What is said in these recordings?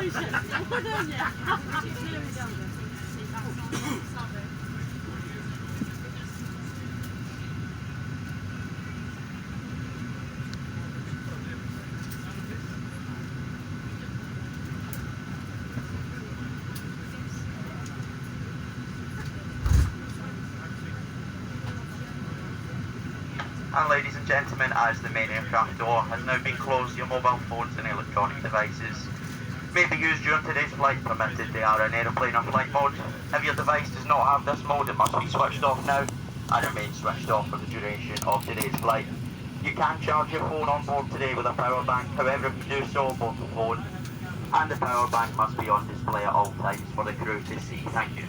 And ladies and gentlemen, as the main aircraft door has now been closed, your mobile phones and electronic devices may be used during today's flight, provided they are in aeroplane or flight mode. If your device does not have this mode, it must be switched off now and remain switched off for the duration of today's flight. You can charge your phone on board today with a power bank. However, if you do so, both the phone and the power bank must be on display at all times for the crew to see. Thank you.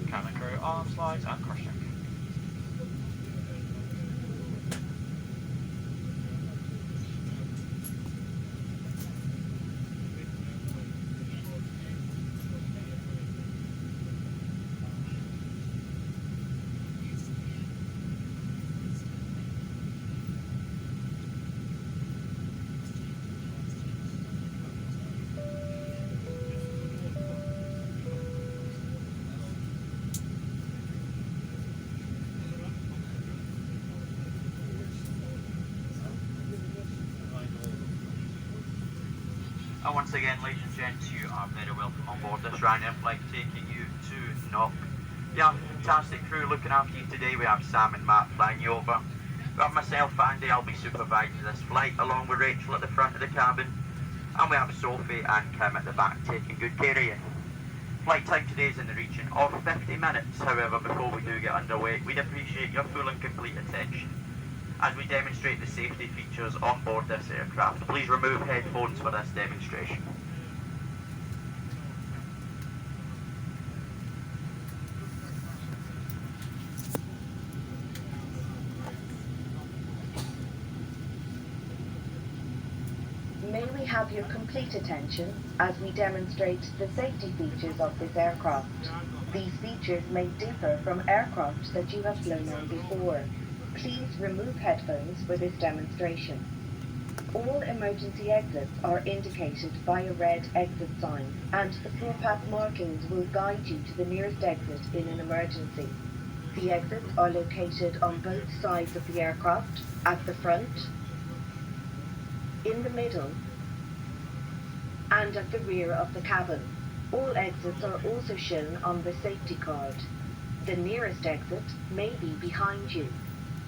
Cabin crew, arm slides and cross check. And once again, ladies and gents, you are very welcome on board this Ryanair flight taking you to Knock. We have a fantastic crew looking after you today. We have Sam and Matt flying you over. We have myself, Andy, I'll be supervising this flight, along with Rachel at the front of the cabin. And we have Sophie and Kim at the back taking good care of you. Flight time today is in the region of 50 minutes. However, before we do get underway, we'd appreciate your full and complete attention as we demonstrate the safety features on board this aircraft. Please remove headphones for this demonstration. May we have your complete attention as we demonstrate the safety features of this aircraft. These features may differ from aircraft that you have flown on before. Please remove headphones for this demonstration. All emergency exits are indicated by a red exit sign, and the floor path markings will guide you to the nearest exit in an emergency. The exits are located on both sides of the aircraft, at the front, in the middle, and at the rear of the cabin. All exits are also shown on the safety card. The nearest exit may be behind you.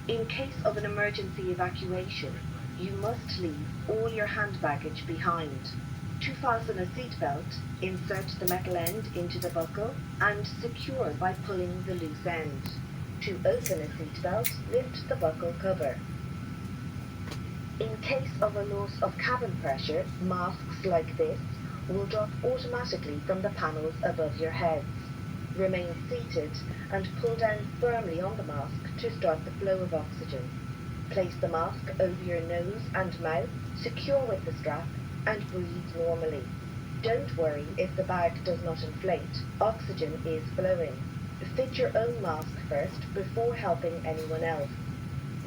In case of an emergency evacuation, you must leave all your hand baggage behind. To fasten a seatbelt, insert the metal end into the buckle and secure by pulling the loose end. To open a seatbelt, lift the buckle cover. In case of a loss of cabin pressure, masks like this will drop automatically from the panels above your heads. Remain seated and pull down firmly on the mask to start the flow of oxygen. Place the mask over your nose and mouth, secure with the strap, and breathe normally. Don't worry if the bag does not inflate. Oxygen is flowing. Fit your own mask first before helping anyone else.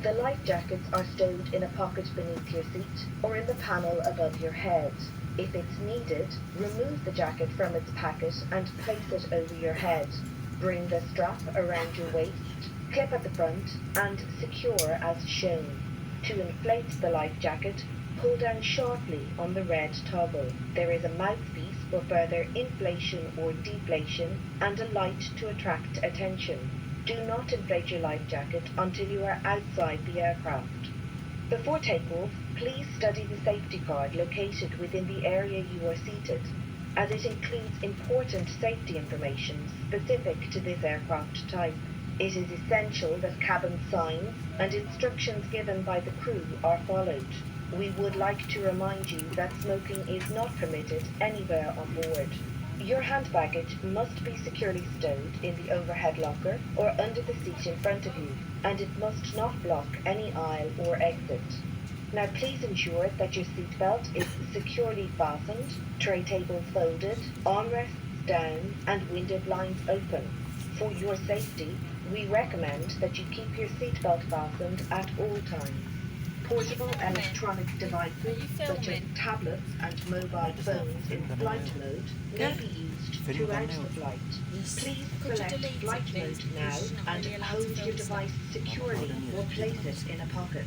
The life jackets are stowed in a pocket beneath your seat or in the panel above your head. If it's needed, remove the jacket from its packet and place it over your head. Bring the strap around your waist, clip at the front, and secure as shown. To inflate the life jacket, pull down sharply on the red toggle. There is a mouthpiece for further inflation or deflation and a light to attract attention. Do not inflate your life jacket until you are outside the aircraft. Before takeoff, please study the safety card located within the area you are seated, as it includes important safety information specific to this aircraft type. It is essential that cabin signs and instructions given by the crew are followed. We would like to remind you that smoking is not permitted anywhere on board. Your hand baggage must be securely stowed in the overhead locker or under the seat in front of you, and it must not block any aisle or exit. Now please ensure that your seatbelt is securely fastened, tray table folded, armrests down, and window blinds open. For your safety, we recommend that you keep your seatbelt fastened at all times. Portable electronic devices such as tablets and mobile phones in flight mode may be used throughout the flight. Please select flight mode now and hold your device securely or place it in a pocket.